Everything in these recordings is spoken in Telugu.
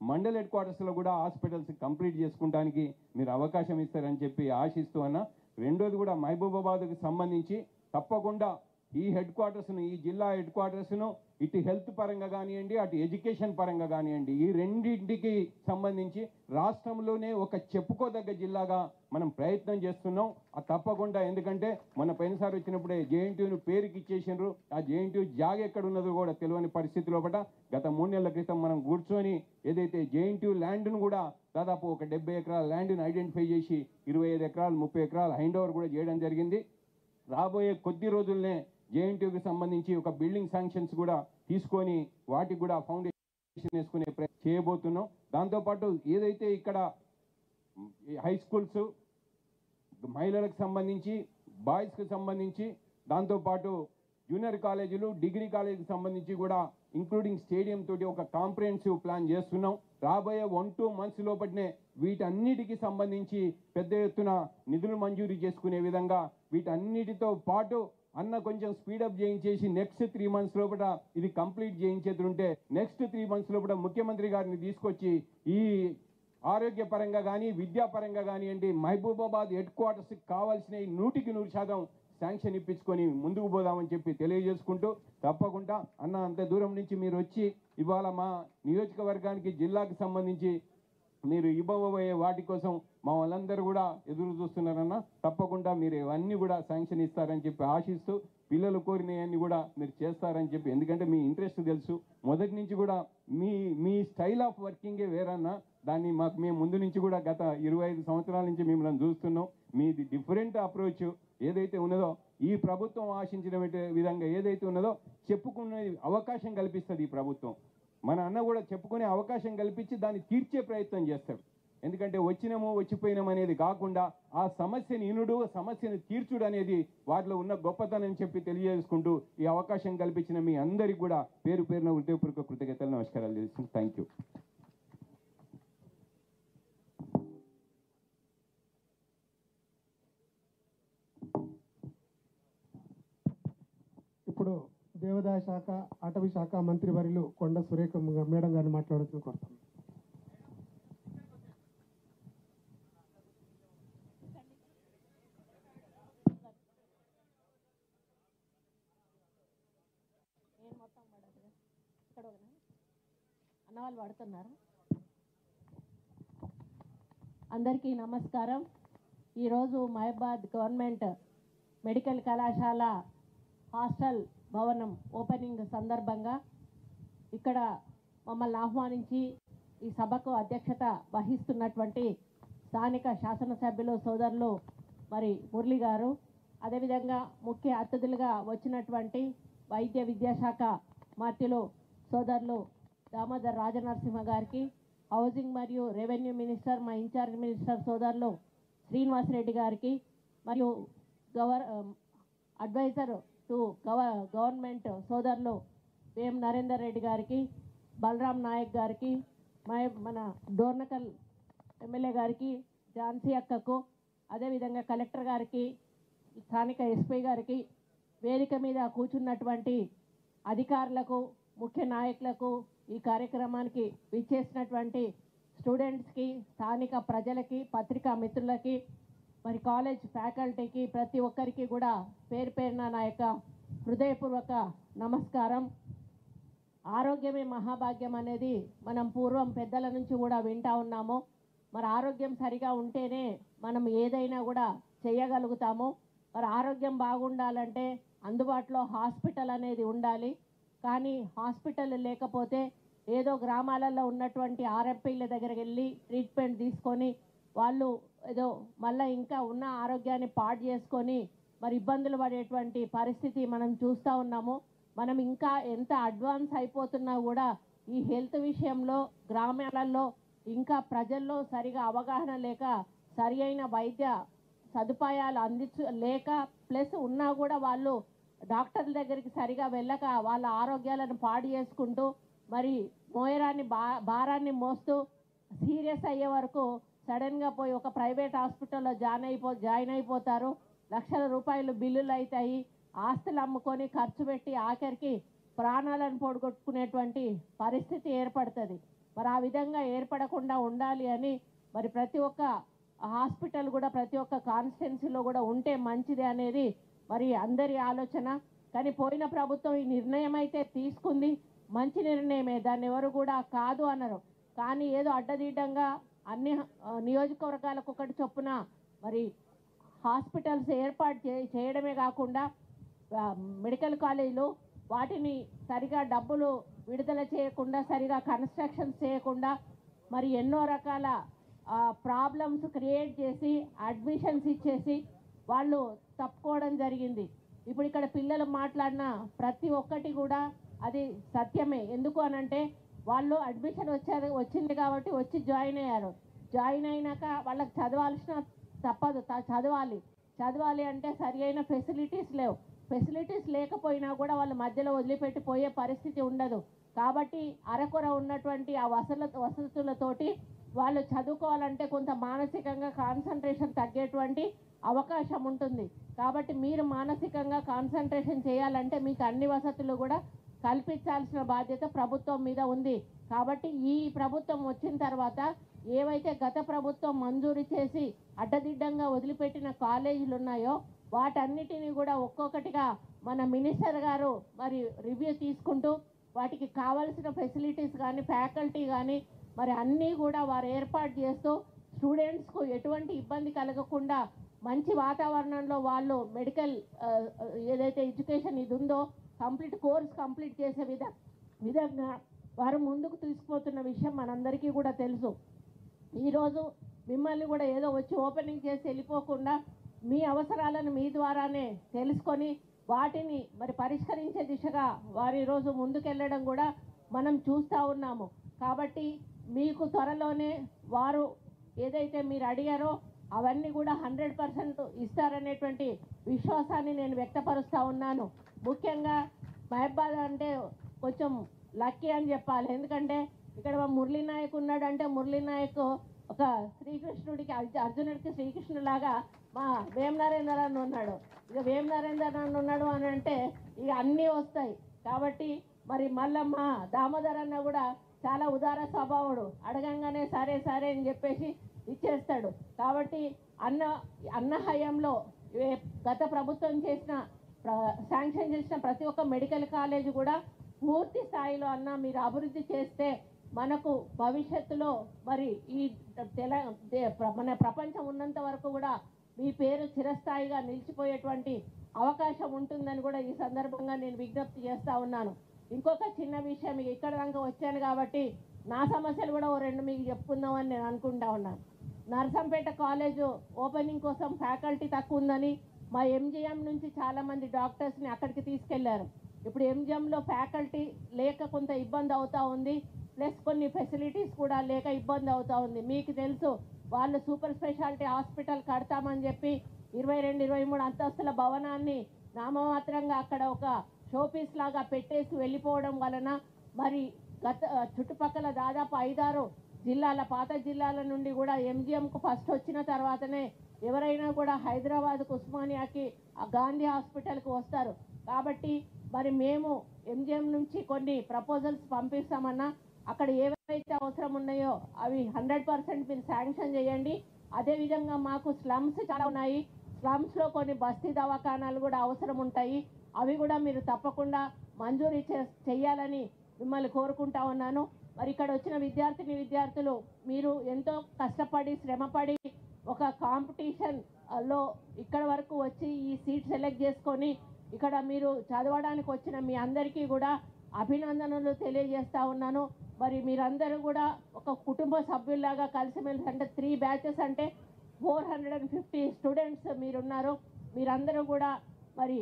మండల్ హెడ్ క్వార్టర్స్లో కూడా హాస్పిటల్స్ కంప్లీట్ చేసుకుంటానికి మీరు అవకాశం ఇస్తారని చెప్పి ఆశిస్తూ అన్నా. రెండోది కూడా మహబూబాబాద్కి సంబంధించి తప్పకుండా ఈ హెడ్ క్వార్టర్స్ను, ఈ జిల్లా హెడ్ క్వార్టర్స్ను ఇటు హెల్త్ పరంగా కానివ్వండి, అటు ఎడ్యుకేషన్ పరంగా కానివ్వండి, ఈ రెండింటికి సంబంధించి రాష్ట్రంలోనే ఒక చెప్పుకోదగ్గ జిల్లాగా మనం ప్రయత్నం చేస్తున్నాం. అది తప్పకుండా, ఎందుకంటే మన పైనసారి వచ్చినప్పుడే జేఎన్టీయూను పేరుకి ఇచ్చేసినారు. ఆ జేఎన్టీయూ జాగ ఎక్కడ ఉన్నదో కూడా తెలియని పరిస్థితి లోపల గత 3 నెలల క్రితం మనం కూర్చొని ఏదైతే జేఎన్టీయూ ల్యాండ్ను కూడా దాదాపు ఒక 70 ఎకరాల ల్యాండ్ను ఐడెంటిఫై చేసి 25 ఎకరాలు 30 ఎకరాలు హ్యాండ్ ఓవర్ కూడా చేయడం జరిగింది. రాబోయే కొద్ది రోజుల్నే జేఎన్టీయూకి సంబంధించి ఒక బిల్డింగ్ శాంక్షన్స్ కూడా తీసుకొని వాటికి కూడా ఫౌండేషన్ వేసుకునే ప్రయత్నం చేయబోతున్నాం. దాంతోపాటు ఏదైతే ఇక్కడ హై స్కూల్స్, మహిళలకు సంబంధించి, బాయ్స్కి సంబంధించి, దాంతోపాటు జూనియర్ కాలేజీలు, డిగ్రీ కాలేజీకి సంబంధించి కూడా ఇంక్లూడింగ్ స్టేడియం తోటి ఒక కాంప్రహెన్సివ్ ప్లాన్ చేస్తున్నాం. రాబోయే 1-2 మంత్స్ లోపలనే వీటన్నిటికి సంబంధించి పెద్ద ఎత్తున నిధులు మంజూరు చేసుకునే విధంగా వీటన్నిటితో పాటు అన్న కొంచెం స్పీడప్ చేయించేసి నెక్స్ట్ 3 మంత్స్ లోపల ఇది కంప్లీట్ చేయించేతుంటే నెక్స్ట్ 3 మంత్స్ లోపల ముఖ్యమంత్రి గారిని తీసుకొచ్చి ఈ ఆరోగ్య పరంగా కానీ, విద్యాపరంగా కానివ్వండి, మహబూబాబాద్ హెడ్ క్వార్టర్స్కి కావాల్సిన 100% శాంక్షన్ ఇప్పించుకొని ముందుకు పోదామని చెప్పి తెలియజేసుకుంటూ, తప్పకుండా అన్న అంత దూరం నుంచి మీరు వచ్చి ఇవాళ మా నియోజకవర్గానికి, జిల్లాకు సంబంధించి మీరు ఇవ్వబోయే వాటి కోసం మా వాళ్ళందరూ కూడా ఎదురు చూస్తున్నారన్న. తప్పకుండా మీరు ఇవన్నీ కూడా శాంక్షన్ ఇస్తారని చెప్పి ఆశిస్తూ, పిల్లలు కోరినవన్నీ కూడా మీరు చేస్తారని చెప్పి, ఎందుకంటే మీ ఇంట్రెస్ట్ తెలుసు మొదటి నుంచి కూడా, మీ స్టైల్ ఆఫ్ వర్కింగే వేరన్నా. దాన్ని మేము ముందు నుంచి కూడా గత 25 సంవత్సరాల నుంచి మిమ్మల్ని చూస్తున్నాం. మీది డిఫరెంట్ అప్రోచ్ ఏదైతే ఉన్నదో, ఈ ప్రభుత్వం ఆశించిన విధంగా ఏదైతే ఉన్నదో చెప్పుకునే అవకాశం కల్పిస్తుంది ఈ ప్రభుత్వం. మన అన్న కూడా చెప్పుకునే అవకాశం కల్పించి దాన్ని తీర్చే ప్రయత్నం చేస్తాడు. ఎందుకంటే వచ్చిపోయినాం అనేది కాకుండా ఆ సమస్యని ఇనుడు, సమస్యను తీర్చుడు అనేది వాటిలో ఉన్న గొప్పతనం చెప్పి తెలియజేసుకుంటూ ఈ అవకాశం కల్పించిన మీ అందరికీ కూడా పేరు పేరున హృదయపూర్వక కృతజ్ఞతలు, నమస్కారాలు చేస్తున్నాను. Thank you. ఇప్పుడు దేవాదాయ శాఖ, అటవీ శాఖ మంత్రి వర్యులు కొండ సురేఖ మేడం గారిని మాట్లాడుతూ కోరుతాం. అన్నవాళ్ళు పడుతున్నారు. అందరికీ నమస్కారం. ఈరోజు మహబాద్ గవర్నమెంట్ మెడికల్ కళాశాల హాస్టల్ భవనం ఓపెనింగ్ సందర్భంగా ఇక్కడ మమ్మల్ని ఆహ్వానించి ఈ సభకు అధ్యక్షత వహిస్తున్నటువంటి స్థానిక శాసనసభ్యులు సోదరులు మరి మురళి గారు, అదేవిధంగా ముఖ్య అతిథులుగా వచ్చినటువంటి వైద్య విద్యాశాఖ మంత్రులు సోదరులు దామోదర్ రాజనరసింహ గారికి, హౌసింగ్ మరియు రెవెన్యూ మినిస్టర్, మా ఇన్ఛార్జ్ మినిస్టర్ సోదరులు శ్రీనివాసరెడ్డి గారికి, మరియు అడ్వైజర్ టు గవర్నమెంట్ సోదరులు వేం నరేందర్ రెడ్డి గారికి, బలరాం నాయక్ గారికి, మన డోర్నకల్ ఎమ్మెల్యే గారికి, ఝాన్సీ అక్కకు, అదేవిధంగా కలెక్టర్ గారికి, స్థానిక ఎస్పీ గారికి, వేదిక మీద కూర్చున్నటువంటి అధికారులకు, ముఖ్య నాయకులకు, ఈ కార్యక్రమానికి విచ్చేసినటువంటి స్టూడెంట్స్కి, స్థానిక ప్రజలకి, పత్రికా మిత్రులకి, మరి కాలేజ్ ఫ్యాకల్టీకి, ప్రతి ఒక్కరికి కూడా పేరు పేరున నా యొక్క హృదయపూర్వక నమస్కారం. ఆరోగ్యమే మహాభాగ్యం అనేది మనం పూర్వం పెద్దల నుంచి కూడా వింటా ఉన్నాము. మరి ఆరోగ్యం సరిగా ఉంటేనే మనం ఏదైనా కూడా చేయగలుగుతాము. మరి ఆరోగ్యం బాగుండాలంటే అందుబాటులో హాస్పిటల్ అనేది ఉండాలి. కానీ హాస్పిటల్ లేకపోతే ఏదో గ్రామాలలో ఉన్నటువంటి ఆర్ఎంపీల దగ్గరికి వెళ్ళి ట్రీట్మెంట్ తీసుకొని వాళ్ళు ఏదో మళ్ళీ ఇంకా ఉన్న ఆరోగ్యాన్ని పాడు చేసుకొని మరి ఇబ్బందులు పడేటువంటి పరిస్థితి మనం చూస్తూ ఉన్నాము. మనం ఇంకా ఎంత అడ్వాన్స్ అయిపోతున్నా కూడా ఈ హెల్త్ విషయంలో గ్రామాలలో ఇంకా ప్రజల్లో సరిగా అవగాహన లేక, సరి అయిన వైద్య సదుపాయాలు లేక, ప్లస్ ఉన్నా కూడా వాళ్ళు డాక్టర్ల దగ్గరికి సరిగా వెళ్ళక వాళ్ళ ఆరోగ్యాలను పాడు చేసుకుంటూ మరి మోయరాన్ని భారాన్ని మోస్తూ సీరియస్ అయ్యే వరకు సడన్గా పోయి ఒక ప్రైవేట్ హాస్పిటల్లో జాయిన్ అయిపోతారు. లక్షల రూపాయలు బిల్లులు అవుతాయి. ఆస్తులు అమ్ముకొని ఖర్చు పెట్టి ఆఖరికి ప్రాణాలను పొడగొట్టుకునేటువంటి పరిస్థితి ఏర్పడుతుంది. మరి ఆ విధంగా ఏర్పడకుండా ఉండాలి అని మరి ప్రతి ఒక్క హాస్పిటల్ కూడా ప్రతి ఒక్క కాన్స్టిట్యున్సీలో కూడా ఉంటే మంచిది అనేది మరి అందరి ఆలోచన. కానీ పోయిన ప్రభుత్వం ఈ నిర్ణయం అయితే తీసుకుంది, మంచి నిర్ణయమే, దాన్ని ఎవరు కూడా కాదు అన్నారు. కానీ ఏదో అడ్డదిడ్డంగా అన్ని నియోజకవర్గాలకు ఒకటి చొప్పున మరి హాస్పిటల్స్ ఏర్పాటు చేయడమే కాకుండా మెడికల్ కాలేజీలు వాటిని సరిగా డబ్బులు విడుదల చేయకుండా, సరిగా కన్స్ట్రక్షన్స్ చేయకుండా మరి ఎన్నో రకాల ప్రాబ్లమ్స్ క్రియేట్ చేసి అడ్మిషన్స్ ఇచ్చేసి వాళ్ళు తప్పుకోవడం జరిగింది. ఇప్పుడు ఇక్కడ పిల్లలు మాట్లాడిన ప్రతి ఒక్కటి కూడా అది సత్యమే. ఎందుకు అనంటే వాళ్ళు అడ్మిషన్ వచ్చింది కాబట్టి వచ్చి జాయిన్ అయ్యారు. జాయిన్ అయినాక వాళ్ళకి చదవాల్సిన తప్పదు, చదవాలి అంటే సరి అయిన ఫెసిలిటీస్ లేవు. ఫెసిలిటీస్ లేకపోయినా కూడా వాళ్ళు మధ్యలో వదిలిపెట్టి పోయే పరిస్థితి ఉండదు. కాబట్టి అరకొర ఉన్నటువంటి ఆ వసతులతోటి వాళ్ళు చదువుకోవాలంటే కొంత మానసికంగా కాన్సన్ట్రేషన్ తగ్గేటువంటి అవకాశం ఉంటుంది. కాబట్టి మీరు మానసికంగా కాన్సన్ట్రేషన్ చేయాలంటే మీకు అన్ని వసతులు కూడా కల్పించాల్సిన బాధ్యత ప్రభుత్వం మీద ఉంది. కాబట్టి ఈ ప్రభుత్వం వచ్చిన తర్వాత ఏవైతే గత ప్రభుత్వం మంజూరు చేసి అడ్డదిడ్డంగా వదిలిపెట్టిన కాలేజీలు ఉన్నాయో వాటన్నిటినీ కూడా ఒక్కొక్కటిగా మన మినిస్టర్ గారు మరి రివ్యూ తీసుకుంటూ వాటికి కావాల్సిన ఫెసిలిటీస్ కానీ ఫ్యాకల్టీ కానీ మరి అన్నీ కూడా వారు ఏర్పాటు చేస్తూ స్టూడెంట్స్కు ఎటువంటి ఇబ్బంది కలగకుండా మంచి వాతావరణంలో వాళ్ళు మెడికల్ ఏదైతే ఎడ్యుకేషన్ ఇది ఉందో కోర్స్ కంప్లీట్ చేసే విధంగా వారు ముందుకు తీసుకుపోతున్న విషయం మనందరికీ కూడా తెలుసు. ఈరోజు మిమ్మల్ని కూడా ఏదో వచ్చి ఓపెనింగ్ చేసి వెళ్ళిపోకుండా మీ అవసరాలను మీ ద్వారానే తెలుసుకొని వాటిని మరి పరిష్కరించే దిశగా వారు ఈరోజు ముందుకెళ్ళడం కూడా మనం చూస్తూ ఉన్నాము. కాబట్టి మీకు త్వరలోనే వారు ఏదైతే మీరు అడిగారో అవన్నీ కూడా 100% ఇస్తారనేటువంటి విశ్వాసాన్ని నేను వ్యక్తపరుస్తూ ఉన్నాను. ముఖ్యంగా మహబాద్ అంటే కొంచెం లక్కీ అని చెప్పాలి. ఎందుకంటే ఇక్కడ మురళీ నాయక్ ఉన్నాడంటే మురళీ నాయక్ ఒక శ్రీకృష్ణుడికి అర్జునుడికి శ్రీకృష్ణులాగా మా వేమ నరేందర్ అన్న ఉన్నాడు. ఇక వేమ నరేందర్ అన్న ఉన్నాడు అని అంటే ఇక అన్నీ వస్తాయి. కాబట్టి మరి మళ్ళీ మా దామోదర్ అన్న కూడా చాలా ఉదార స్వభావుడు, అడగంగానే సరే సరే అని చెప్పేసి ఇచ్చేస్తాడు. కాబట్టి అన్న హయాంలో గత ప్రభుత్వం శాంక్షన్ చేసిన ప్రతి ఒక్క మెడికల్ కాలేజ్ కూడా పూర్తి స్థాయిలో మీరు అభివృద్ధి చేస్తే మనకు భవిష్యత్తులో మరి ఈ మన ప్రపంచం ఉన్నంత వరకు కూడా మీ పేరు చిరస్థాయిగా నిలిచిపోయేటువంటి అవకాశం ఉంటుందని కూడా ఈ సందర్భంగా నేను విజ్ఞప్తి చేస్తూ ఉన్నాను. ఇంకొక చిన్న విషయం, మీకు ఇక్కడ దాకా వచ్చాను కాబట్టి నా సమస్యలు కూడా 2 మీకు చెప్పుకుందామని నేను అనుకుంటా ఉన్నాను. నర్సంపేట కాలేజు ఓపెనింగ్ కోసం ఫ్యాకల్టీ తక్కువ ఉందని మా ఎంజిఎం నుంచి చాలామంది డాక్టర్స్ని అక్కడికి తీసుకెళ్లారు. ఇప్పుడు ఎంజిఎంలో ఫ్యాకల్టీ లేక కొంత ఇబ్బంది అవుతూ ఉంది, ప్లస్ కొన్ని ఫెసిలిటీస్ కూడా లేక ఇబ్బంది అవుతూ ఉంది. మీకు తెలుసు, వాళ్ళు సూపర్ స్పెషాలిటీ హాస్పిటల్ కడతామని చెప్పి 22-23 అంతస్తుల భవనాన్ని నామమాత్రంగా అక్కడ ఒక షోపీస్ లాగా పెట్టేసి వెళ్ళిపోవడం వలన మరి చుట్టుపక్కల దాదాపు 5-6 జిల్లాల పాత జిల్లాల నుండి కూడా ఎంజిఎంకు ఫస్ట్ వచ్చిన తర్వాతనే ఎవరైనా కూడా హైదరాబాద్కు ఉస్మానియాకి గాంధీ హాస్పిటల్కి వస్తారు. కాబట్టి మరి మేము ఎంజిఎం నుంచి కొన్ని ప్రపోజల్స్ పంపిస్తామన్నా అక్కడ ఏవైతే అవసరం ఉన్నాయో అవి 100% మీరు శాంక్షన్ చేయండి. అదేవిధంగా మాకు స్లమ్స్ చాలా ఉన్నాయి, స్లమ్స్లో కొన్ని బస్తీ దవాఖానాలు కూడా అవసరం ఉంటాయి, అవి కూడా మీరు తప్పకుండా మంజూరు చేయాలని మిమ్మల్ని కోరుకుంటా ఉన్నాను. మరి ఇక్కడ వచ్చిన విద్యార్థులు మీరు ఎంతో కష్టపడి శ్రమపడి ఒక కాంపిటీషన్లో ఇక్కడ వరకు వచ్చి ఈ సీట్ సెలెక్ట్ చేసుకొని ఇక్కడ మీరు చదవడానికి వచ్చిన మీ అందరికీ కూడా అభినందనలు తెలియజేస్తూ ఉన్నాను. మరి మీరందరూ కూడా ఒక కుటుంబ సభ్యుల్లాగా కలిసిమెలిసి, అంటే 3 బ్యాచెస్ అంటే 450 స్టూడెంట్స్ మీరున్నారు. మీరందరూ కూడా మరి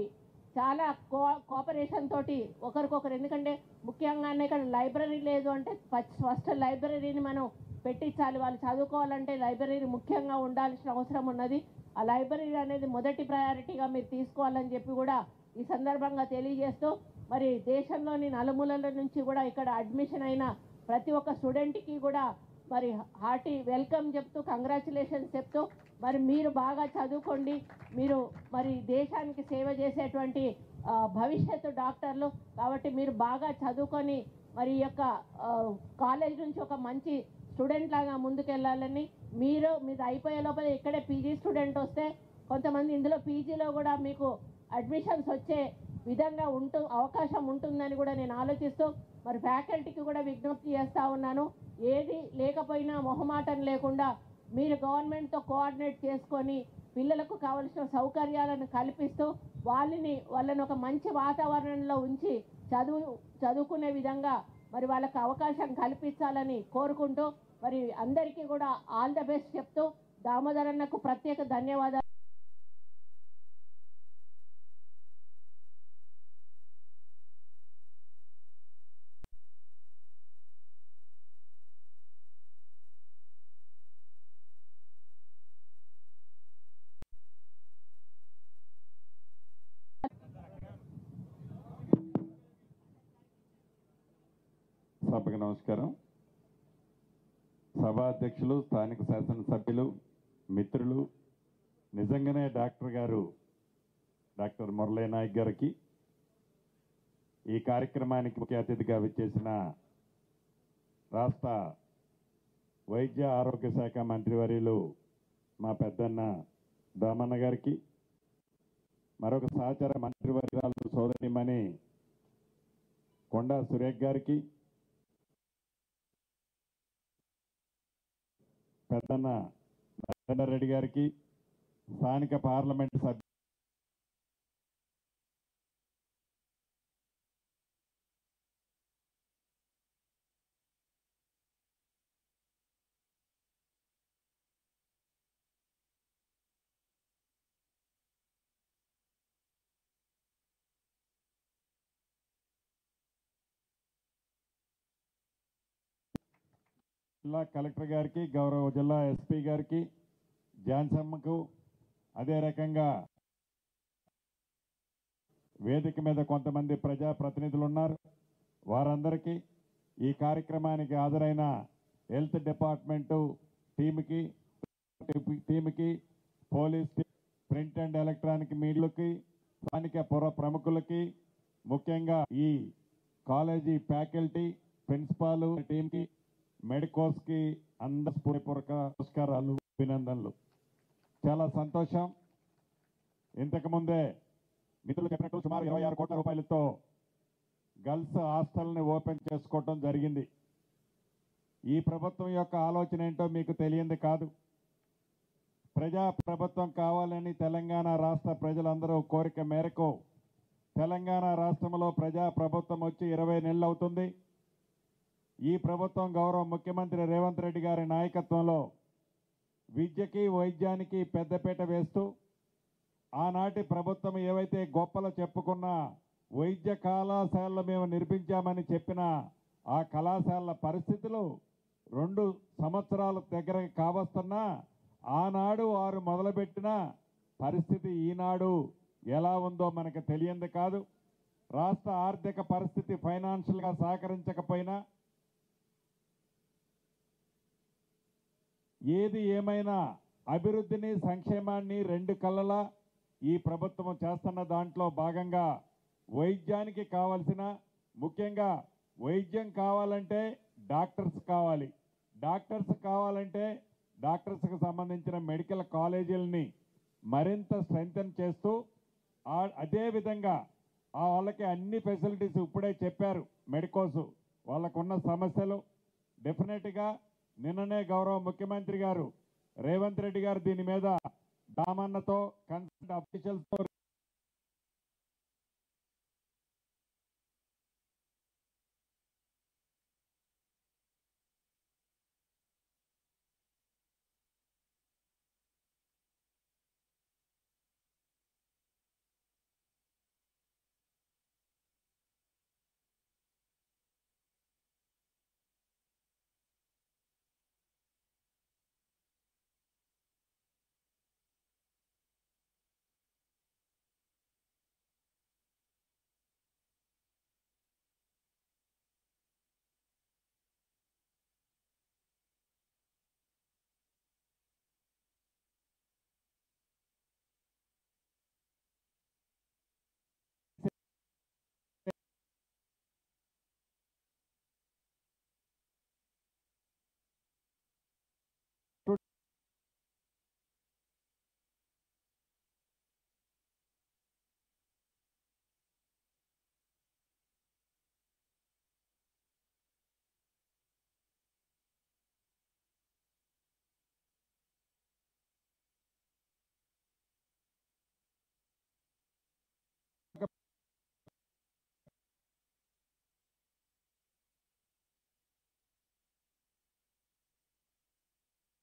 చాలా కోఆపరేషన్ తోటి ఒకరికొకరు, ఎందుకంటే ముఖ్యంగానే ఇక్కడ లైబ్రరీ లేదు అంటే ఫస్ట్ లైబ్రరీని మనం పెట్టించాలి. వాళ్ళు చదువుకోవాలంటే లైబ్రరీ ముఖ్యంగా ఉండాల్సిన అవసరం ఉన్నది. ఆ లైబ్రరీ అనేది మొదటి ప్రయారిటీగా మీరు తీసుకోవాలని చెప్పి కూడా ఈ సందర్భంగా తెలియజేస్తూ, మరి దేశంలోని నలుమూలల నుంచి కూడా ఇక్కడ అడ్మిషన్ అయిన ప్రతి ఒక్క స్టూడెంట్కి కూడా మరి హార్టీ వెల్కమ్ చెప్తూ కంగ్రాచులేషన్స్ చెప్తూ, మరి మీరు బాగా చదువుకోండి, మీరు మరి దేశానికి సేవ చేసేటువంటి భవిష్యత్తు డాక్టర్లు కాబట్టి మీరు బాగా చదువుకొని మరి ఈ యొక్క కాలేజ్ నుంచి ఒక మంచి స్టూడెంట్ లాగా ముందుకెళ్ళాలని మీది అయిపోయే లోపల ఇక్కడే పీజీ స్టూడెంట్ వస్తే కొంతమంది ఇందులో పీజీలో కూడా మీకు అడ్మిషన్స్ వచ్చే విధంగా అవకాశం ఉంటుందని కూడా నేను ఆలోచిస్తూ మరి ఫ్యాకల్టీకి కూడా విజ్ఞప్తి చేస్తూ ఉన్నాను. ఏది లేకపోయినా మొహమాటం లేకుండా మీరు గవర్నమెంట్తో కోఆర్డినేట్ చేసుకొని పిల్లలకు కావలసిన సౌకర్యాలను కల్పిస్తూ వాళ్ళని ఒక మంచి వాతావరణంలో ఉంచి చదువుకునే విధంగా మరి వాళ్ళకు అవకాశం కల్పించాలని కోరుకుంటూ మరి అందరికీ కూడా ఆల్ ద బెస్ట్ చెప్తూ దామోదరన్నకు ప్రత్యేక ధన్యవాదాలు. సభకు నమస్కారం. సభాధ్యక్షులు, స్థానిక శాసనసభ్యులు, మిత్రులు, నిజంగానే డాక్టర్ మురళీ నాయక్ గారికి, ఈ కార్యక్రమానికి ముఖ్య అతిథిగా విచ్చేసిన రాష్ట్ర వైద్య ఆరోగ్య శాఖ మంత్రివర్యులు మా పెద్దన్న దామన్న గారికి, మరొక సహచర మంత్రివర్యురాలు సోదరిమణి కొండా సురేఖ్ గారికి, పెద్దన్న నరేందర్ రెడ్డి గారికి, స్థానిక పార్లమెంటు సభ్యులు జిల్లా కలెక్టర్ గారికి, గౌరవ జిల్లా ఎస్పీ గారికి, జాన్సమ్మకు, అదే రకంగా వేదిక మీద కొంతమంది ప్రజాప్రతినిధులు ఉన్నారు, వారందరికీ, ఈ కార్యక్రమానికి హాజరైన హెల్త్ డిపార్ట్మెంటు టీమ్కి, పోలీస్ ప్రింట్ అండ్ ఎలక్ట్రానిక్ మీడియాకి, స్థానిక ప్రముఖులకి, ముఖ్యంగా ఈ కాలేజీ ఫ్యాకల్టీ, ప్రిన్సిపాల్ టీంకి, మెడికోస్కి అందరి స్ఫూర్తిపూర్వక నమస్కారాలు, అభినందనలు. చాలా సంతోషం. ఇంతకుముందే మిత్రులు చెప్పినట్టు సుమారు 26 కోట్ల రూపాయలతో గర్ల్స్ హాస్టల్ని ఓపెన్ చేసుకోవటం జరిగింది. ఈ ప్రభుత్వం యొక్క ఆలోచన ఏంటో మీకు తెలియంది కాదు. ప్రజా ప్రభుత్వం కావాలని తెలంగాణ రాష్ట్ర ప్రజలందరూ కోరిక మేరకు తెలంగాణ రాష్ట్రంలో ప్రజా ప్రభుత్వం వచ్చి 20 నెలలు అవుతుంది. ఈ ప్రభుత్వం గౌరవ ముఖ్యమంత్రి రేవంత్ రెడ్డి గారి నాయకత్వంలో విద్యకి, వైద్యానికి పెద్దపీట వేస్తూ, ఆనాటి ప్రభుత్వం ఏవైతే గొప్పలు చెప్పుకున్న వైద్య కళాశాలలు మేము నిర్మించామని చెప్పిన ఆ కళాశాలల పరిస్థితులు 2 సంవత్సరాల దగ్గర కావస్తున్నా, ఆనాడు వారు మొదలుపెట్టిన పరిస్థితి ఈనాడు ఎలా ఉందో మనకు తెలియంది కాదు. రాష్ట్ర ఆర్థిక పరిస్థితి ఫైనాన్షియల్గా సహకరించకపోయినా, ఏది ఏమైనా అభివృద్ధిని, సంక్షేమాన్ని 2 కళ్ళలా ఈ ప్రభుత్వం చేస్తున్న దాంట్లో భాగంగా వైద్యానికి కావాల్సిన, ముఖ్యంగా వైద్యం కావాలంటే డాక్టర్స్ కావాలి, డాక్టర్స్ కావాలంటే డాక్టర్స్కి సంబంధించిన మెడికల్ కాలేజీలని మరింత స్ట్రెంగ్తన్ చేస్తూ, అదేవిధంగా వాళ్ళకి అన్ని ఫెసిలిటీస్ ఇప్పుడే చెప్పారు. మెడికోస్ వాళ్ళకున్న సమస్యలు డెఫినెట్గా నిన్ననే గౌరవ ముఖ్యమంత్రి గారు రేవంత్ రెడ్డి గారు దీని మీద దామన్నతో, కన్సల్ట్ అఫీషియల్స్తో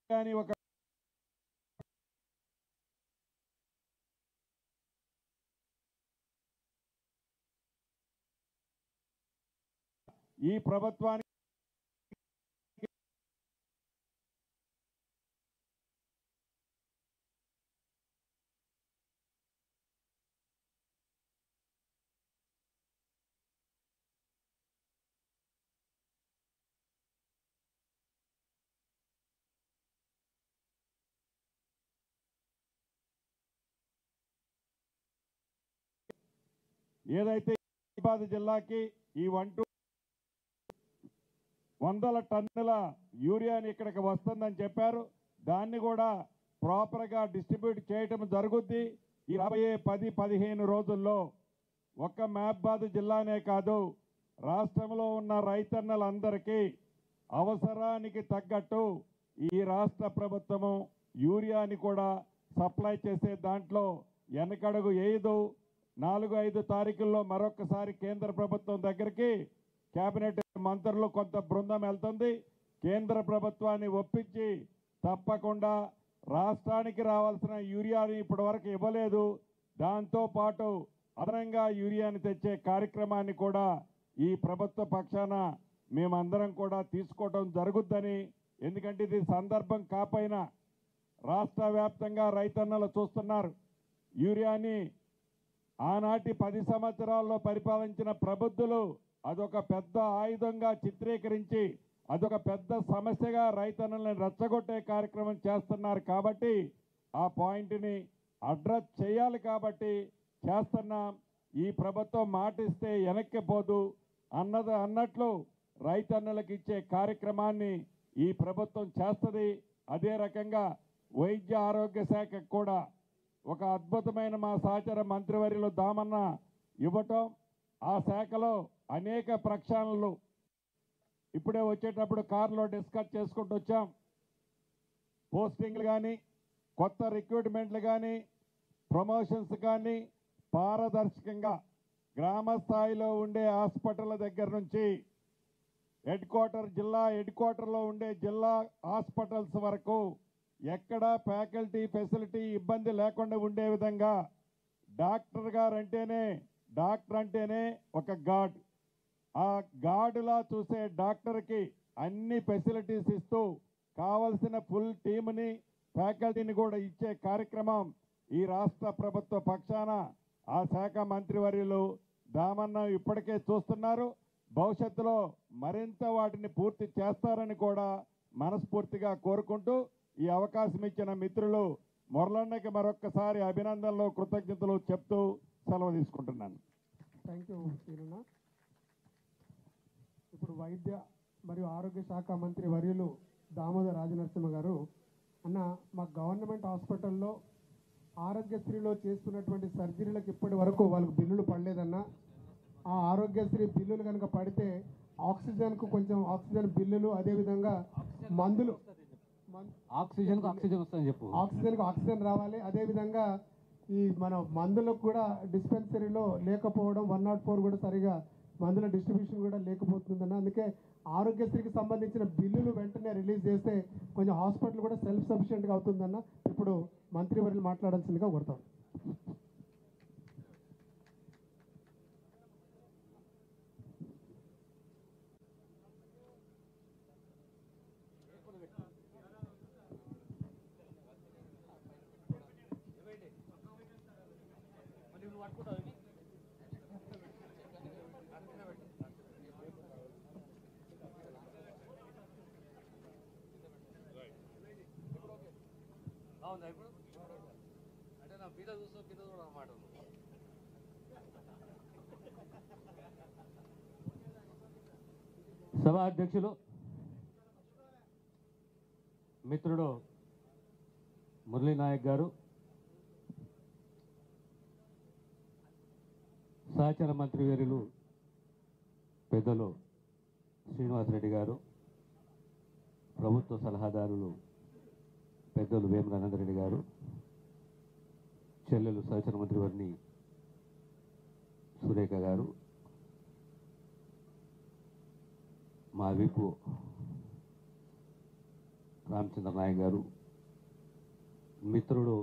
కానీ ఒక ఈ ప్రభుత్వానికి ఏదైతే హైదరాబాద్ జిల్లాకి ఈ 100 టన్నుల యూరియాని ఇక్కడికి వస్తుందని చెప్పారు. దాన్ని కూడా ప్రాపర్గా డిస్ట్రిబ్యూట్ చేయటం జరుగుద్ది. ఈ రాబోయే 10-15 రోజుల్లో ఒక్క మహబూబాబాద్ జిల్లానే కాదు, రాష్ట్రంలో ఉన్న రైతన్నలందరికీ అవసరానికి తగ్గట్టు ఈ రాష్ట్ర ప్రభుత్వము యూరియాని కూడా సప్లై చేసే దాంట్లో వెనకడుగు వేయదు. 4-5 తారీఖుల్లో మరొకసారి కేంద్ర ప్రభుత్వం దగ్గరికి కేబినెట్ మంత్రులు కొంత బృందం వెళ్తుంది. కేంద్ర ప్రభుత్వాన్ని ఒప్పించి తప్పకుండా రాష్ట్రానికి రావాల్సిన యూరియాని ఇప్పటి వరకు ఇవ్వలేదు, దాంతో పాటు అదనంగా యూరియాని తెచ్చే కార్యక్రమాన్ని కూడా ఈ ప్రభుత్వ పక్షాన మేమందరం కూడా తీసుకోవడం జరుగుద్దని, ఎందుకంటే ఇది సందర్భం కాపైనా రాష్ట్ర వ్యాప్తంగా రైతన్నలు చూస్తున్నారు. యూరియాని ఆనాటి 10 సంవత్సరాల్లో పరిపాలించిన ప్రబుద్ధులు అదొక పెద్ద ఆయుధంగా చిత్రీకరించి అదొక పెద్ద సమస్యగా రైతన్నల్ని రెచ్చగొట్టే కార్యక్రమం చేస్తున్నారు. కాబట్టి ఆ పాయింట్ని అడ్రస్ చేయాలి కాబట్టి చేస్తున్నాం. ఈ ప్రభుత్వం మాటిస్తే వెనక్కి పోదు అన్నట్లు రైతన్నలకు ఇచ్చే కార్యక్రమాన్ని ఈ ప్రభుత్వం చేస్తుంది. అదే రకంగా వైద్య ఆరోగ్య శాఖకు కూడా ఒక అద్భుతమైన మా సహచర మంత్రివర్యులు దామన్న ఇవ్వటం, ఆ శాఖలో అనేక ప్రక్షాళనలు ఇప్పుడే వచ్చేటప్పుడు కారులో డిస్కస్ చేసుకుంటూ వచ్చాం. పోస్టింగ్లు కానీ, కొత్త రిక్రూట్మెంట్లు కానీ, ప్రమోషన్స్ కానీ పారదర్శకంగా గ్రామ స్థాయిలో ఉండే హాస్పిటల్ దగ్గర నుంచి జిల్లా హెడ్ క్వార్టర్లో ఉండే జిల్లా హాస్పిటల్స్ వరకు ఎక్కడా ఫ్యాకల్టీ ఫెసిలిటీ ఇబ్బంది లేకుండా ఉండే విధంగా డాక్టర్ అంటేనే ఒక గాడ్. ఆ గాడ్లా చూసే డాక్టర్కి అన్ని ఫెసిలిటీస్ ఇస్తూ కావలసిన ఫుల్ టీమ్ని ఫ్యాకల్టీని కూడా ఇచ్చే కార్యక్రమం ఈ రాష్ట్ర ప్రభుత్వ పక్షాన ఆ శాఖ మంత్రివర్యులు దామన్న ఇప్పటికే చూస్తున్నారు. భవిష్యత్తులో మరింత వాటిని పూర్తి చేస్తారని కూడా మనస్ఫూర్తిగా కోరుకుంటూ ఈ అవకాశం ఇచ్చిన మిత్రులు మురళన్నకి మరొక్కసారి అభినందనలు, కృతజ్ఞతలు చెప్తూ సెలవు తీసుకుంటున్నాను. థ్యాంక్ యూ సీనన్న. ఇప్పుడు వైద్య మరియు ఆరోగ్య శాఖ మంత్రి వర్యులు దామోదర్ రాజనరసింహ గారు, అన్న మా గవర్నమెంట్ హాస్పిటల్లో ఆరోగ్యశ్రీలో చేస్తున్నటువంటి సర్జరీలకు ఇప్పటి వరకు వాళ్ళకు బిల్లులు పడలేదన్న. ఆ ఆరోగ్యశ్రీ బిల్లులు కనుక పడితే ఆక్సిజన్కు కొంచెం ఆక్సిజన్ బిల్లులు, అదేవిధంగా మందులు ఆక్సిజన్కు ఆక్సిజన్ రావాలి. అదేవిధంగా ఈ మన మందులకు కూడా డిస్పెన్సరీలో లేకపోవడం, 104 కూడా సరిగా మందుల డిస్ట్రిబ్యూషన్ కూడా లేకపోతుందన్న. అందుకే ఆరోగ్యశ్రీకి సంబంధించిన బిల్లులు వెంటనే రిలీజ్ చేస్తే కొంచెం హాస్పిటల్ కూడా సెల్ఫ్ సఫిషియెంట్గా అవుతుందన్న. ఇప్పుడు మంత్రివర్యులు మాట్లాడాల్సిందిగా కోరుతాం. అంటే నా మీద చూస్తూ కింద చూడమాట. సభా అధ్యక్షులు మిత్రుడు మురళీ నాయక్ గారు, సహచర మంత్రివర్యులు పెద్దలు శ్రీనివాసరెడ్డి గారు, ప్రభుత్వ సలహాదారులు పెద్దలు వేముల ఆనందరెడ్డి గారు, చెల్లెలు సహచర మంత్రివర్ని సురేఖ గారు, మా విపు రామచంద్ర నాయక్ గారు, మిత్రుడు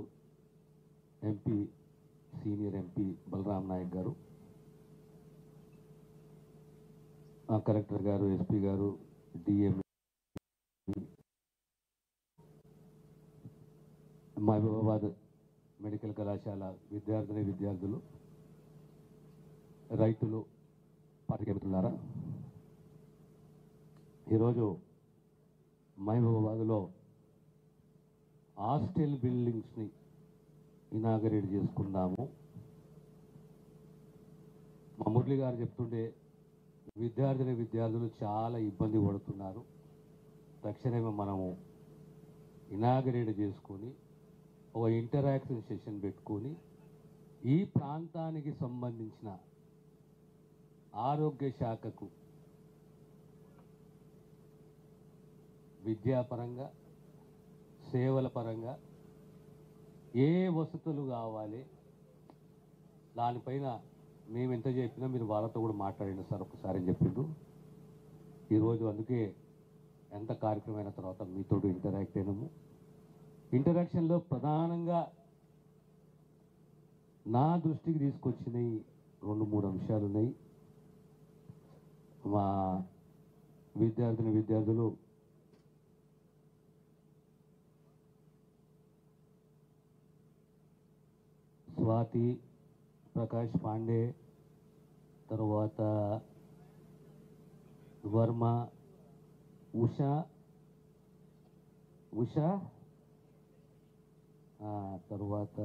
MP, senior MP Balaram Nayak గారు, కలెక్టర్ గారు, ఎస్పీ గారు, డిఎం, మహబూబాబాద్ మెడికల్ కళాశాల విద్యార్థులు, రైతులు, పాత్రికేయ మిత్రులారా, ఈరోజు మహబూబాబాద్లో హాస్టల్ బిల్డింగ్స్ని ఇనాగరేట్ చేసుకున్నాము. మా మురళి గారు చెప్తుంటే విద్యార్థులు చాలా ఇబ్బంది పడుతున్నారు. తక్షణమే మనము ఇనాగరేట్ చేసుకొని ఒక ఇంటరాక్షన్ సెషన్ పెట్టుకొని ఈ ప్రాంతానికి సంబంధించిన ఆరోగ్య శాఖకు విద్యాపరంగా, సేవల పరంగా ఏ వసతులు కావాలి, దానిపైన మేము ఎంత చెప్పినా మీరు వాళ్ళతో కూడా మాట్లాడండి సార్ ఒకసారి అని చెప్పిండ్రు. ఈరోజు అందుకే ఎంత కార్యక్రమం అయిన తర్వాత మీతో ఇంటరాక్ట్ అయినాము. ఇంటరాక్షన్లో ప్రధానంగా నా దృష్టికి తీసుకొచ్చినవి 2-3 అంశాలు ఉన్నాయి. మా విద్యార్థులు స్వాతి, ప్రకాష్ పాండే, తర్వాత వర్మ, ఉషా, తర్వాత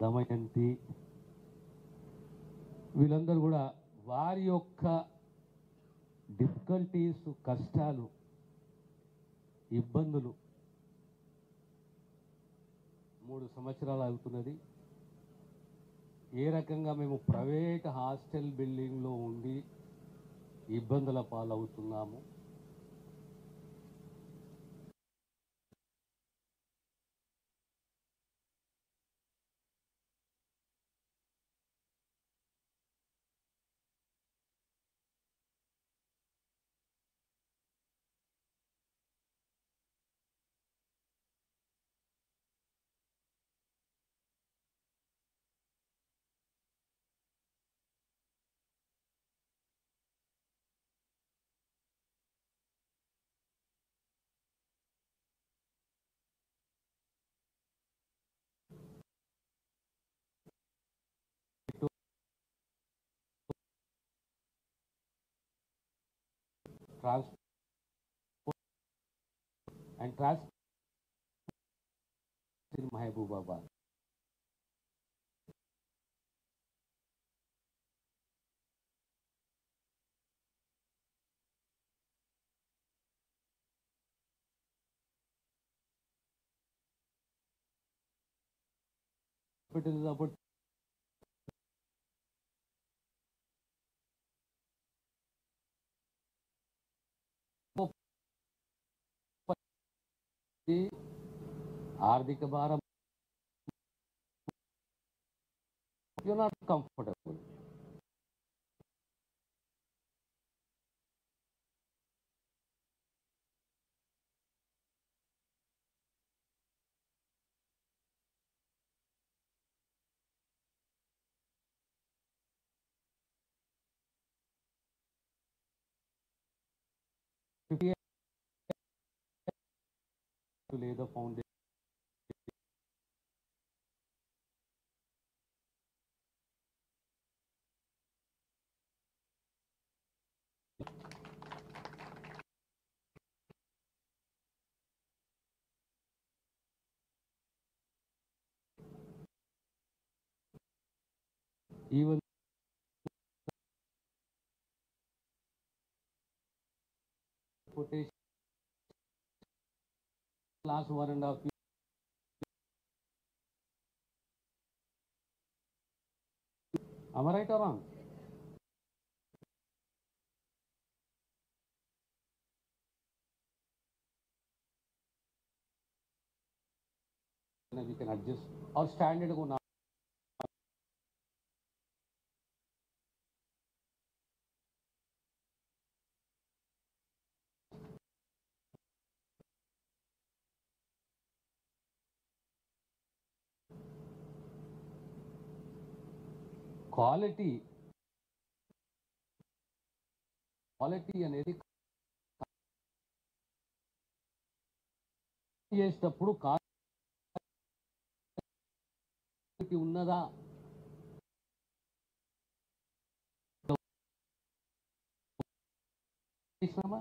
దమయంతి, వీళ్ళందరూ కూడా వారి యొక్క డిఫికల్టీస్, కష్టాలు, ఇబ్బందులు 3 సంవత్సరాలు అవుతున్నది. ఏ రకంగా మేము ప్రైవేట్ హాస్టల్ బిల్డింగ్లో ఉండి ఇబ్బందుల పాలవుతున్నాము, transport and transport in Mahabubabad. about ఆర్థిక భారం, you're not comfortable. To lay the foundation. Even quotation last 1.5 years. Am I right or wrong? We can adjust or standard go now. Quality అనేది చేసేటప్పుడు క్వాలిటీ ఉన్నదా చేసినామా?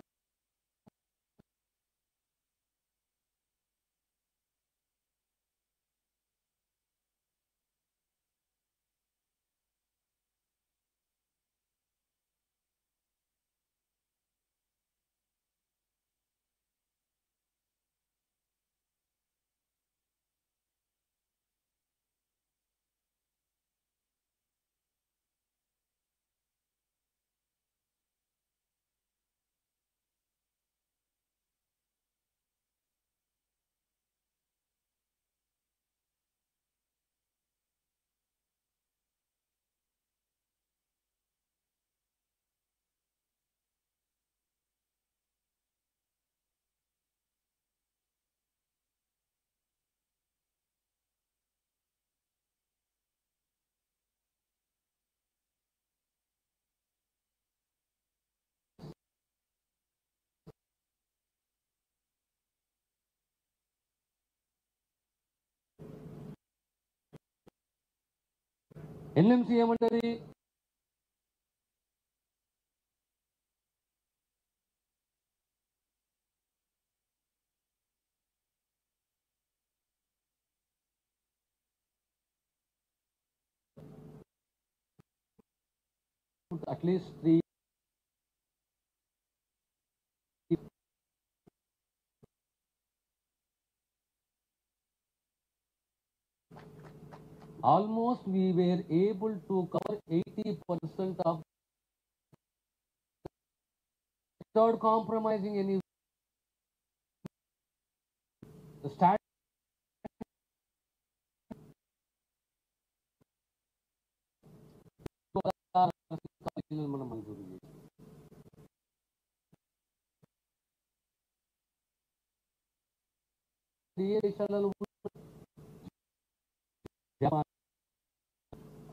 ఎన్ఎంసీ ఏమంటది? At least 3 almost we were able to cover 80% of without compromising any the start మనం మంజూరు చేసాం. ఏ దేశాలలో జపాన్,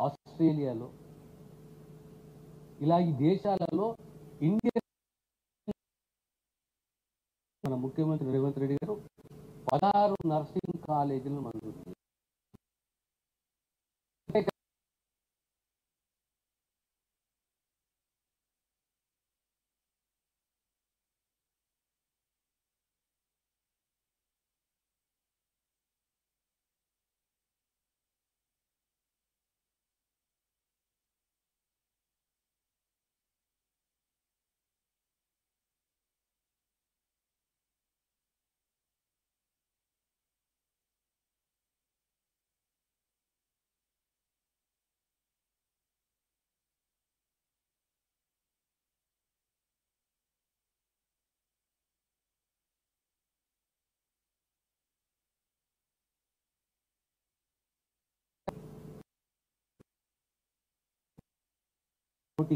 ఆస్ట్రేలియాలో ఇలా ఈ దేశాలలో ఇండియన్ మన ముఖ్యమంత్రి రేవంత్ రెడ్డి గారు 16 నర్సింగ్ కాలేజీలను మంజూరు చేశారు. So,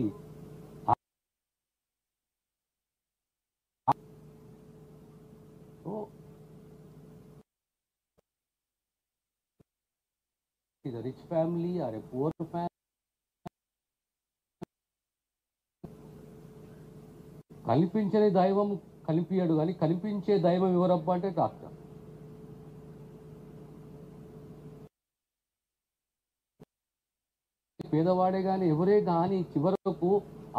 is a rich family or a poor family, కల్పించని దైవం కల్పియాడు కానీ కల్పించే దైవం ఎవరబ్బా అంటే డాక్టర్. పేదవాడే కానీ ఎవరే కానీ చివరకు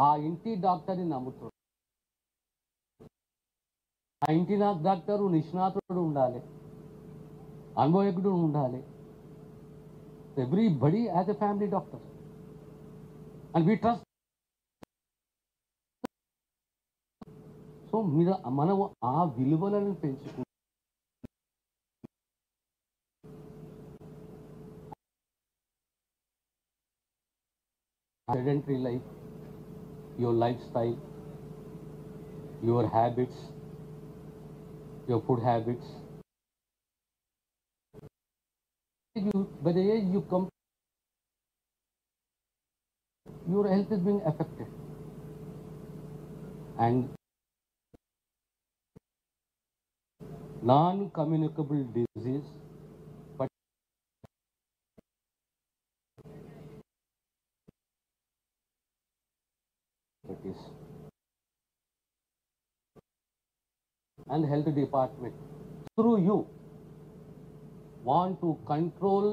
ఆ ఇంటి డాక్టర్ని నమ్ముతాడు. ఆ ఇంటి డాక్టరు నిష్ణాతుడు ఉండాలి, అనుభవజ్ఞుడు ఉండాలి. Everybody as a family doctor and we trust. So మీరు మనము ఆ విలువలను పెంచుకుంటాం. Sedentary life, your lifestyle, your habits, your food habits. By the age you come, your health is being affected. And non-communicable disease, but and health department through you want to control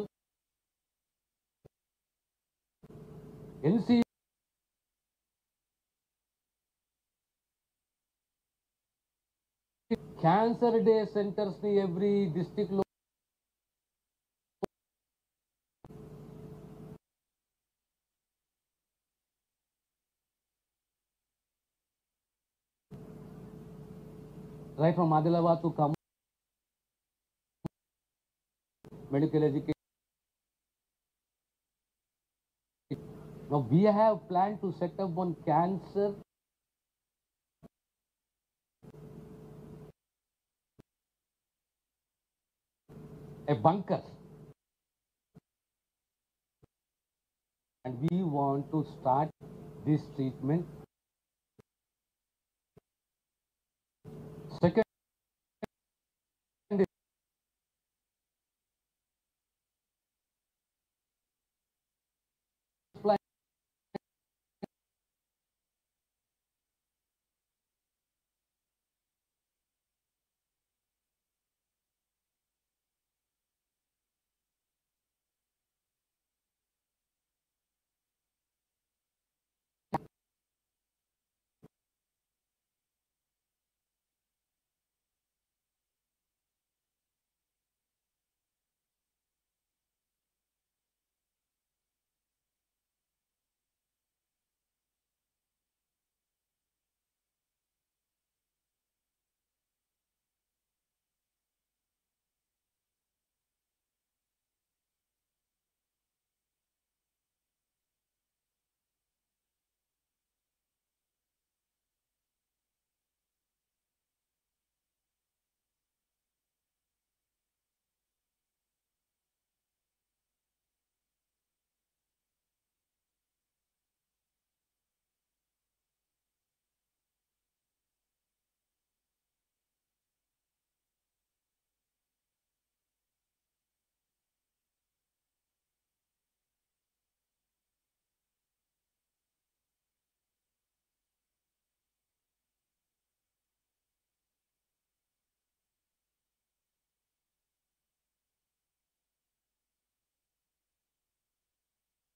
NC cancer day centers ni every district lo right from Adilabad to come medical education. Now we have planned to set up one cancer a bunker, and we want to start this treatment. Second plan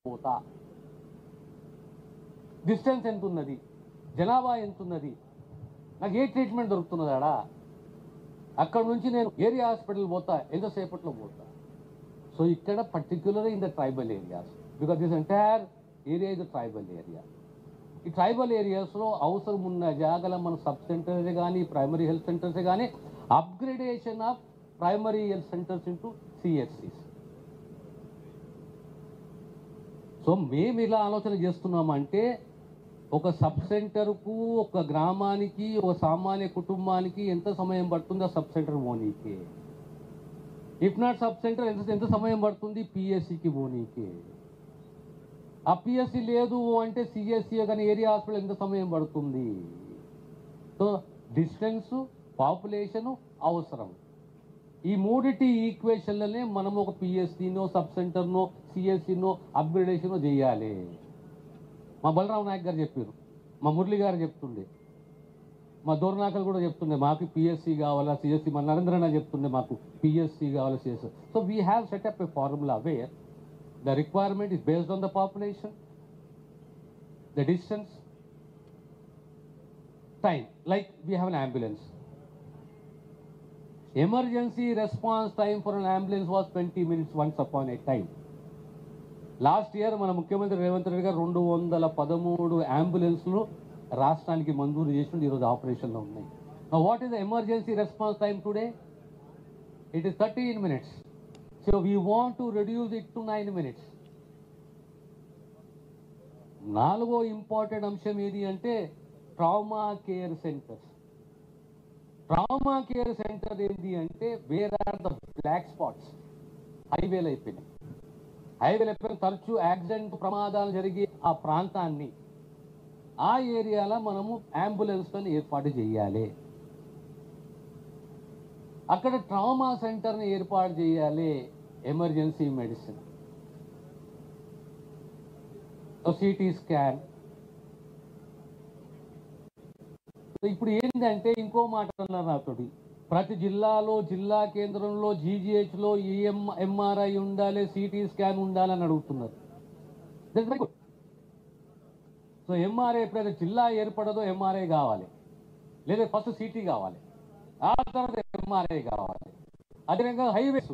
పోతా డిస్టెన్స్ ఎంత ఉన్నది, జనాభా ఎంత ఉన్నది, నాకు ఏ ట్రీట్మెంట్ దొరుకుతున్నది ఆడ, అక్కడ నుంచి నేను ఏరియా హాస్పిటల్ పోతా ఎంతసేపట్లో పోతా. సో ఇక్కడ particular in the tribal areas, because this entire area is tribal area. ఈ ట్రైబల్ ఏరియాస్లో అవసరం ఉన్న జాగాల మన సబ్ సెంటర్సే కానీ ప్రైమరీ హెల్త్ సెంటర్సే కానీ upgradation of primary health centres into సిహెచ్సిస్. సో మేము ఇలా ఆలోచన చేస్తున్నామంటే ఒక సబ్ సెంటర్కు, ఒక గ్రామానికి, ఒక సామాన్య కుటుంబానికి ఎంత సమయం పడుతుంది ఆ సబ్ సెంటర్ పోనీకి, ఇఫ్ నాట్ సబ్ సెంటర్ ఎంత సమయం పడుతుంది పిఎస్సికి పోనీకి, ఆ పిఎస్సి లేదు అంటే సిఎస్సి కానీ ఏరియా హాస్పిటల్ ఎంత సమయం పడుతుంది. సో డిస్టెన్స్, పాపులేషను, అవసరం, ఈ మూడిటి ఈక్వేషన్లనే మనం ఒక పిఎస్సినో సబ్ సెంటర్నో సిఎస్సినో అప్గ్రేడేషనో చేయాలి. మా బలరాం నాయక్ గారు చెప్పారు, మా మురళి గారు చెప్తుండే, మా దూరనాకలు కూడా చెప్తుండే మాకు పిఎస్సి కావాలా సిఎస్సి, మా నరేంద్రన్న చెప్తుండే మాకు పిఎస్సి కావాలా CSC. So we have set up a formula where the requirement is based on the population, the distance, time. Like we have an ambulance. Emergency response time for an ambulance was 20 minutes once upon a time. Last year మన ముఖ్యమంత్రి రేవంత్ రెడ్డి గారు 213 అంబులెన్స్లు రాష్ట్రానికి మంజూరు చేసి ఈరోజు ఆపరేషన్లో ఉన్నాయి. Now what is the emergency response time today? It is 13 minutes. So we want to reduce it to 9 minutes. నాలుగో ఇంపార్టెంట్ అంశం ఏది అంటే trauma care centres. Trauma care centre ఏంటి అంటే where are the black spots. హైవేలు అయిపోయినాయి, హైవేలు అయిపోయిన తరచూ యాక్సిడెంట్ ప్రమాదాలు జరిగే ఆ ప్రాంతాన్ని, ఆ ఏరియాలో మనము అంబులెన్స్లను ఏర్పాటు చేయాలి. అక్కడ ట్రామా సెంటర్ని ఏర్పాటు చేయాలి. Emergency medicine, CT scan, so ఇప్పుడు ఏంటంటే ఇంకో మాట అన్నారు నాతోటి, ప్రతి జిల్లాలో జిల్లా కేంద్రంలో జీజీహెచ్లో ఎంఆర్ఐ ఉండాలి, సిటీ స్కాన్ ఉండాలని అడుగుతున్నారు. సో ఎంఆర్ఐ ఎప్పుడైతే జిల్లా ఏర్పడదో ఎంఆర్ఐ కావాలి, లేదా ఫస్ట్ సిటీ కావాలి, ఆ తర్వాత ఎంఆర్ఐ కావాలి. అదేవిధంగా హైవేస్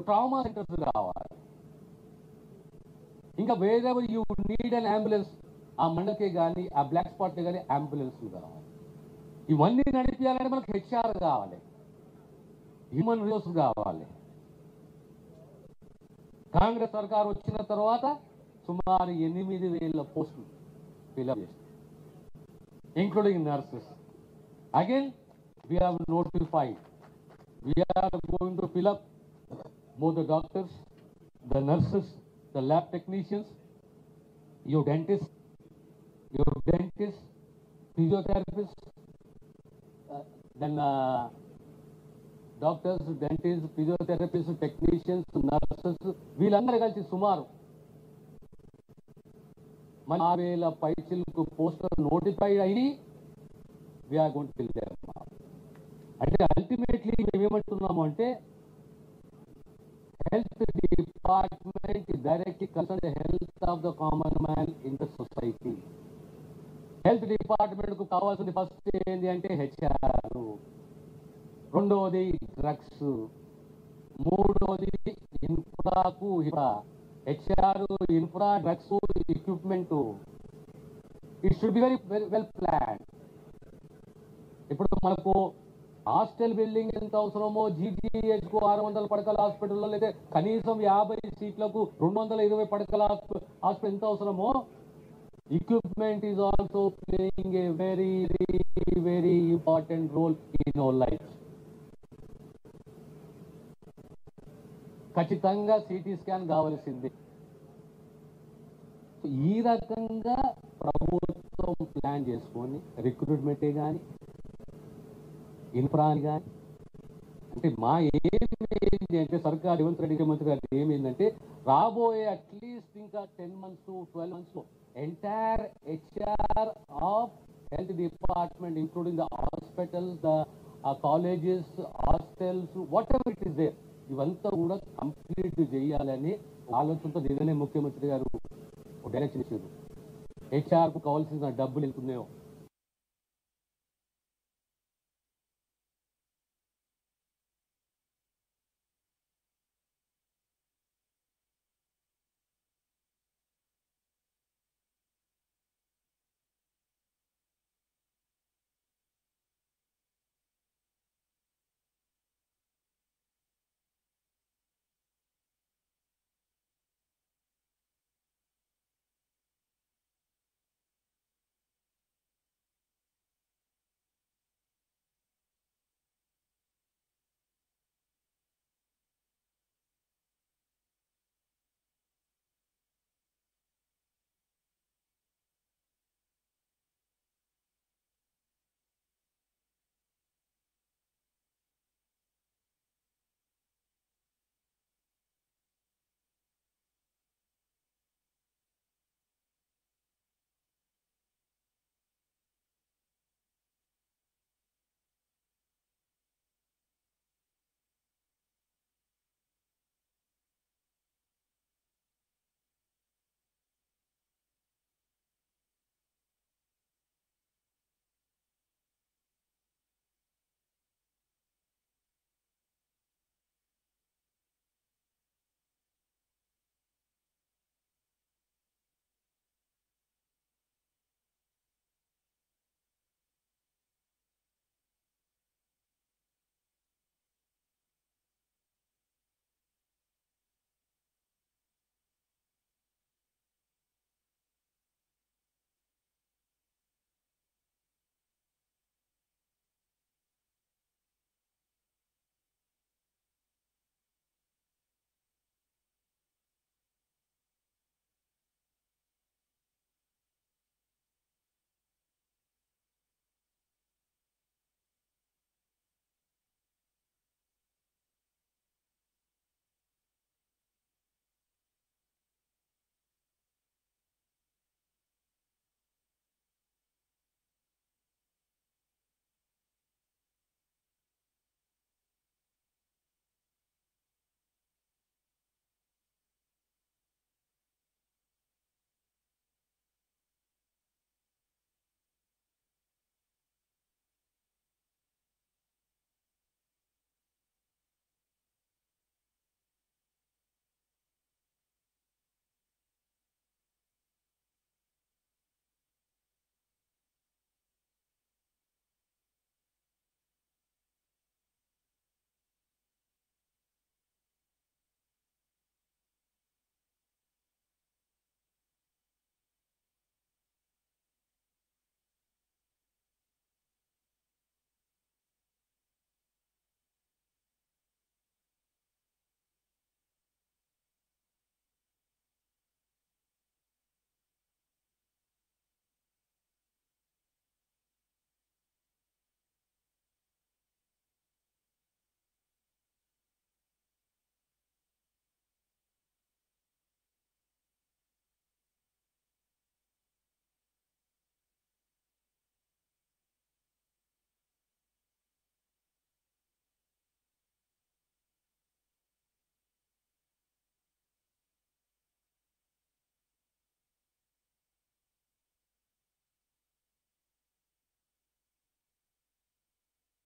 ట్రామా సెంటర్స్ కావాలి. ఇంకా wherever you need an ambulance, ఆ మండలకే కానీ ఆ బ్లాక్ స్పాట్కి కానీ అంబులెన్స్ కావాలి. ఇవన్నీ నడిపించాలంటే మనకు హెచ్ఆర్ కావాలి, హ్యూమన్ రిసోర్స్ కావాలి. కాంగ్రెస్ సర్కార్ వచ్చిన తర్వాత సుమారు 8,000 పోస్టులు ఫిల్అప్ చేస్తారు, including nurses. Again we have notified, we are going to fill up both the doctors, the nurses, the lab technicians, your dentists, physiotherapists, then doctors, dentists, physiotherapists, technicians, nurses, వీళ్ళందరూ కలిసి సుమారు 6,000 పైచిలకు పోస్టర్ నోటిఫైడ్ అయ్యి we are going to fill them up. అంటే అల్టిమేట్లీ మేము ఏమంటున్నాము అంటే health department directly concern health of the common man in the society. Health డిపార్ట్మెంట్కు కావాల్సింది ఫస్ట్ ఏంటి అంటే హెచ్ఆర్, రెండవది డ్రగ్స్, మూడవది HR, infra, drugs, equipment. It should be very well plan. ఇప్పుడు మనకు హాస్టల్ బిల్డింగ్ ఎంత అవసరమో, జీజీహెచ్కు 600 పడకల హాస్పిటల్లో లేదా కనీసం 50 సీట్లకు 220 పడకల హాస్పిటల్ ఎంత అవసరమో, equipment is also playing a very, very, very important role in our lives. ఖచ్చితంగా సిటీ స్కాన్ కావాల్సిందే. ఈ రకంగా ప్రభుత్వం ప్లాన్ చేసుకొని రిక్రూట్మెంటే కానీ ఇన్ఫ్రా కానీ, అంటే మా ఏంటి అంటే సర్కార్ రేవంత్ రెడ్డి ముఖ్యమంత్రి గారు ఏమైందంటే రాబోయే అట్లీస్ట్ ఇంకా 10 months to 12 months entire HR of health department including the hospitals, the colleges, hostels, whatever it is there, ఇవంతా కూడా కంప్లీట్ చేయాలని ఆలోచనతో నిజమే ముఖ్యమంత్రి గారు డైరెక్షన్ ఇచ్చారు. హెచ్ఆర్కు కావాల్సిన డబ్బులు ఎంతున్నాయో